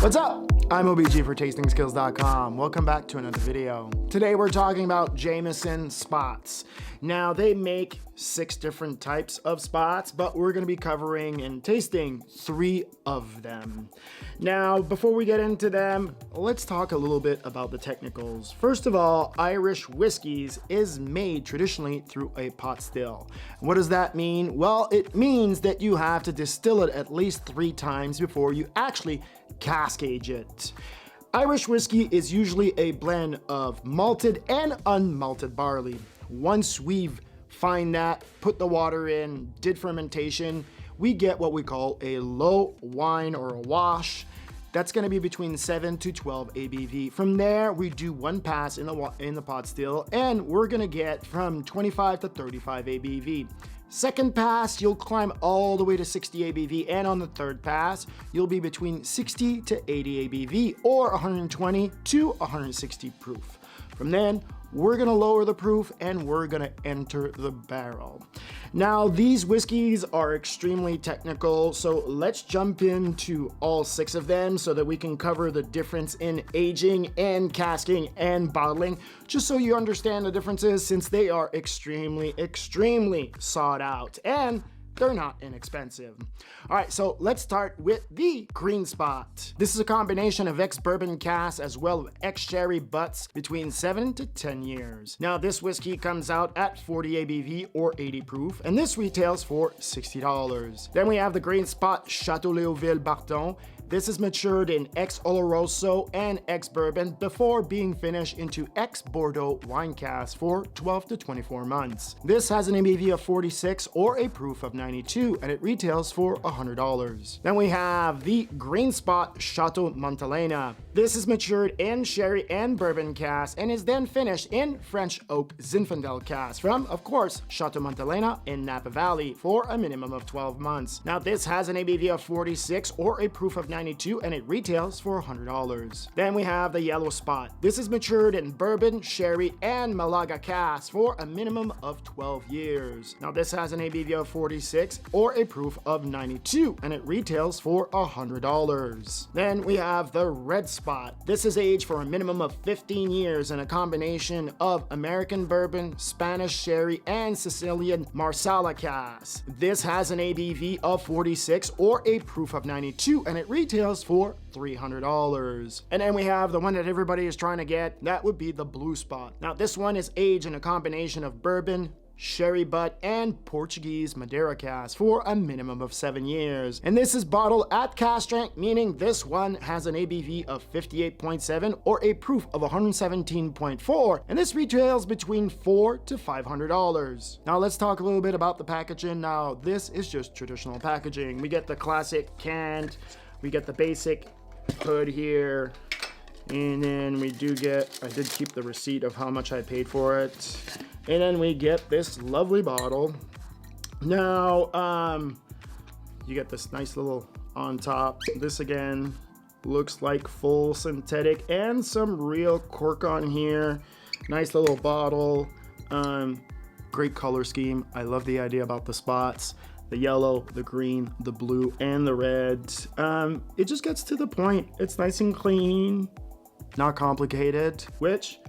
What's up? I'm IAMOBG for TastingSkills.com. Welcome back to another video. Today we're talking about Jameson spots. Now they make 6 different types of spots, but we're going to be covering and tasting 3 of them. Now before we get into them, let's talk a little bit about the technicals. First of all, Irish Whiskies is made traditionally through a pot still. What does that mean? Well, it means that you have to distill it at least 3 times before you actually cask age it. Irish whiskey is usually a blend of malted and unmalted barley. Once we've fined that, put the water in, did fermentation, we get what we call a low wine or a wash. That's going to be between 7 to 12 ABV. From there, we do 1 pass in the pot still, and we're going to get from 25 to 35 ABV. Second pass, you'll climb all the way to 60 ABV, and on the third pass, you'll be between 60 to 80 ABV, or 120 to 160 proof. From then, we're gonna lower the proof and we're gonna enter the barrel. Now, these whiskeys are extremely technical, so let's jump into all 6 of them so that we can cover the difference in aging and casking and bottling, just so you understand the differences, since they are extremely sought out and they're not inexpensive. All right, so let's start with the green spot. This is a combination of ex-bourbon casks as well as ex-sherry butts between 7 to 10 years. Now, this whiskey comes out at 40 ABV or 80 proof, and this retails for $60. Then we have the green spot Chateau Léoville Barton. This is matured in ex-Oloroso and ex-bourbon before being finished into ex-Bordeaux wine cask for 12 to 24 months. This has an ABV of 46 or a proof of 92, and it retails for $100. Then we have the green spot Chateau Montelena. This is matured in sherry and bourbon cask and is then finished in French oak Zinfandel cask from, of course, Chateau Montelena in Napa Valley for a minimum of 12 months. Now, this has an ABV of 46 or a proof of 92, and it retails for $100. Then we have the yellow spot. This is matured in bourbon, sherry, and Malaga cask for a minimum of 12 years. Now, this has an ABV of 46 or a proof of 92, and it retails for $100. Then we have the red spot. This is aged for a minimum of 15 years in a combination of American bourbon, Spanish sherry, and Sicilian Marsala cask. This has an ABV of 46 or a proof of 92, and it retails for $300. And then we have the one that everybody is trying to get. That would be the blue spot. Now, this one is aged in a combination of bourbon, sherry butt, and Portuguese Madeira cask for a minimum of 7 years. And this is bottled at cask strength, meaning this one has an ABV of 58.7 or a proof of 117.4, and this retails between $400 to $500. Now let's talk a little bit about the packaging. Now, this is just traditional packaging. We get the classic canned, we get the basic hood here, and then we do get, I did keep the receipt of how much I paid for it. And then we get this lovely bottle. Now, you get this nice little on top. This again looks like full synthetic and some real cork on here. Nice little bottle. Great color scheme. I love the idea about the spots. The yellow, the green, the blue, and the red. It just gets to the point. It's nice and clean, not complicated, which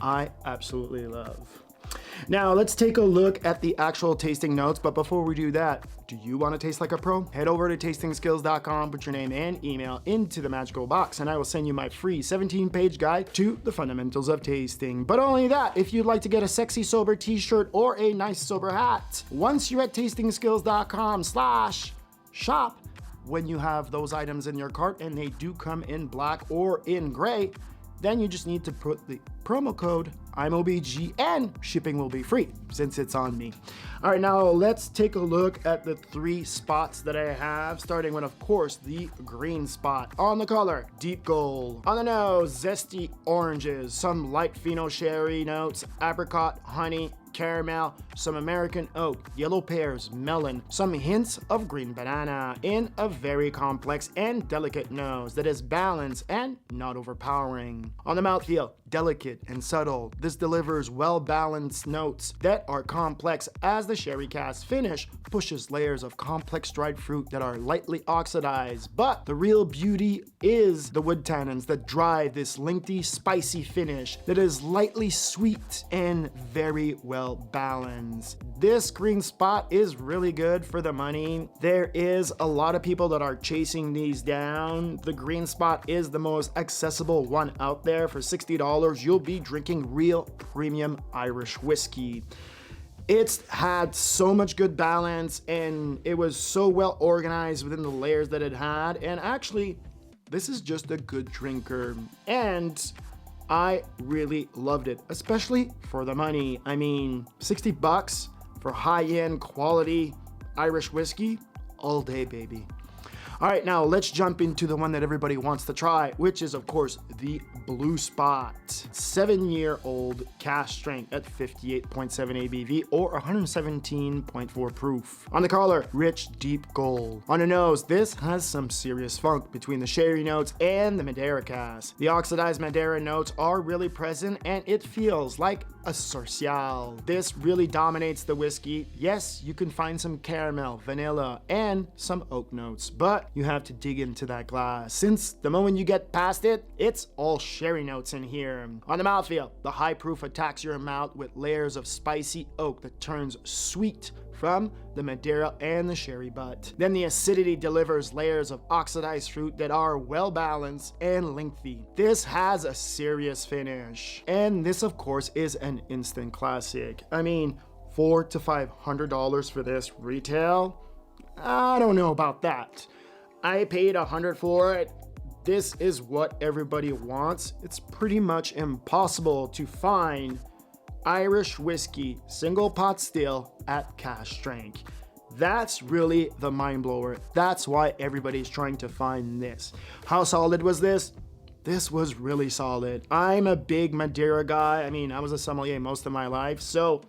I absolutely love. Now, let's take a look at the actual tasting notes, but before we do that, do you want to taste like a pro? Head over to TastingSkills.com, put your name and email into the magical box, and I will send you my free 17-page guide to the fundamentals of tasting. But only that, if you'd like to get a sexy sober t-shirt or a nice sober hat, once you're at TastingSkills.com/shop, when you have those items in your cart, and they do come in black or in gray, then you just need to put the promo code IAMOBG and shipping will be free since it's on me. All right, now let's take a look at the 3 spots that I have, starting with, of course, the green spot. On the color, deep gold. On the nose, zesty oranges, some light pheno sherry notes, apricot, honey, caramel, some American oak, yellow pears, melon, some hints of green banana, in a very complex and delicate nose that is balanced and not overpowering. On the mouthfeel, delicate and subtle. This delivers well-balanced notes that are complex as the sherry cask finish pushes layers of complex dried fruit that are lightly oxidized. But the real beauty is the wood tannins that drive this lengthy, spicy finish that is lightly sweet and very well balanced. This green spot is really good for the money. There is a lot of people that are chasing these down. The green spot is the most accessible one out there. For $60, you'll be drinking real premium Irish whiskey. It's had so much good balance and it was so well organized within the layers that it had. And actually, this is just a good drinker. And I really loved it, especially for the money. I mean, $60 for high-end quality Irish whiskey all day, baby. All right, now let's jump into the one that everybody wants to try, which is, of course, the Blue Spot. 7-year-old cask strength at 58.7 ABV or 117.4 proof. On the collar, rich, deep gold. On the nose, this has some serious funk between the sherry notes and the Madeira cask. The oxidized Madeira notes are really present and it feels like a Sorcial. This really dominates the whiskey. Yes, you can find some caramel, vanilla, and some oak notes, but you have to dig into that glass, since the moment you get past it, it's all sherry notes in here. On the mouthfeel, the high proof attacks your mouth with layers of spicy oak that turns sweet from the Madeira and the sherry butt. Then the acidity delivers layers of oxidized fruit that are well balanced and lengthy. This has a serious finish. And this, of course, is an instant classic. I mean, $400 to $500 for this retail? I don't know about that. I paid $100 for it. This is what everybody wants. It's pretty much impossible to find Irish whiskey single pot still at cask strength. That's really the mind blower. That's why everybody's trying to find this. How solid was this? This was really solid. I'm a big Madeira guy. I mean, I was a sommelier most of my life, so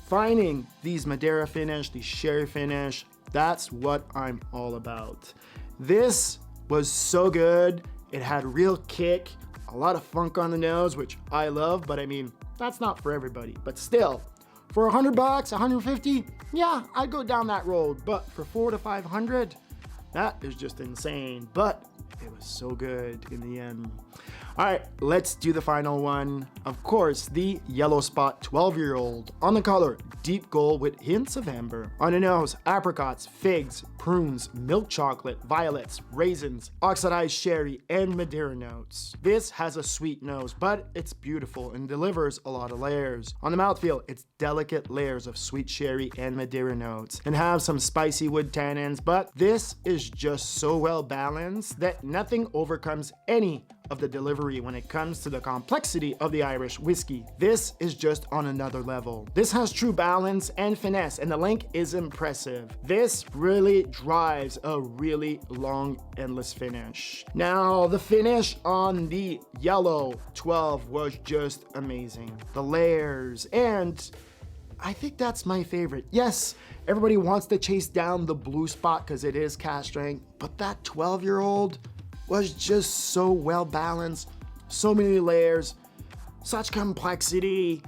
finding these Madeira finish, these sherry finish, that's what I'm all about. This was so good. It had real kick, a lot of funk on the nose, which I love, but I mean, that's not for everybody. But still, for $100, $150, yeah, I'd go down that road. But for $400 to $500, that is just insane. But it was so good in the end. All right, let's do the final one. Of course, the Yellow Spot 12-year-old. On the color, deep gold with hints of amber. On the nose, apricots, figs, prunes, milk chocolate, violets, raisins, oxidized sherry, and Madeira notes. This has a sweet nose, but it's beautiful and delivers a lot of layers. On the mouthfeel, it's delicate layers of sweet sherry and Madeira notes, and have some spicy wood tannins, but this is just so well balanced that nothing overcomes any of the delivery when it comes to the complexity of the Irish whiskey. This is just on another level. This has true balance and finesse, and the length is impressive. This really drives a really long, endless finish. Now, the finish on the Yellow 12 was just amazing. The layers, and I think that's my favorite. Yes, everybody wants to chase down the Blue Spot because it is cask strength, but that 12-year-old was just so well balanced, so many layers, such complexity.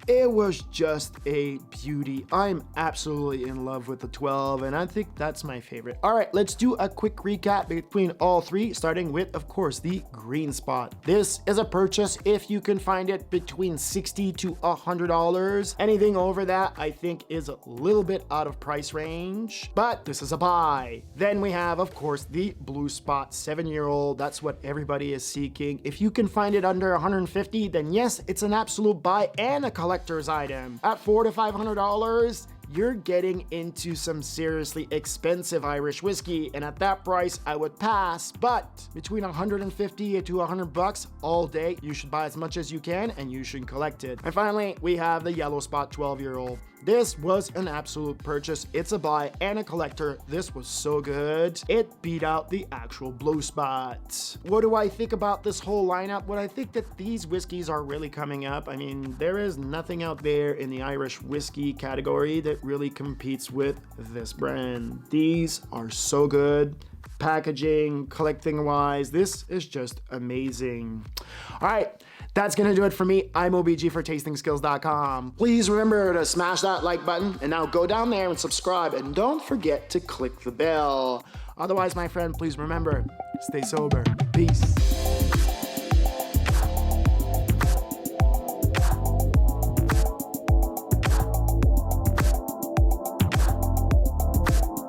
It was just a beauty. I'm absolutely in love with the 12, and I think that's my favorite. All right, let's do a quick recap between all three, starting with, of course, the Green Spot. This is a purchase if you can find it between $60 to $100. Anything over that, I think, is a little bit out of price range, but this is a buy. Then we have, of course, the Blue Spot 7-year-old. That's what everybody is seeking. If you can find it under $150, then yes, it's an absolute buy and a collector's item. At $400 to $500, you're getting into some seriously expensive Irish whiskey, and at that price, I would pass. But between $150 to $100 all day, you should buy as much as you can, and you should collect it. And finally, we have the Yellow Spot 12-year-old. This was an absolute purchase. It's a buy and a collector. This was so good. It beat out the actual Blue Spot. What do I think about this whole lineup? Well, I think that these whiskeys are really coming up. I mean, there is nothing out there in the Irish whiskey category that really competes with this brand. These are so good. Packaging, collecting wise, this is just amazing. All right, That's gonna do it for me, IAMOBG for tastingskills.com. Please remember to smash that like button, and now go down there and subscribe, and don't forget to click the bell. Otherwise, my friend, please remember, stay sober. Peace.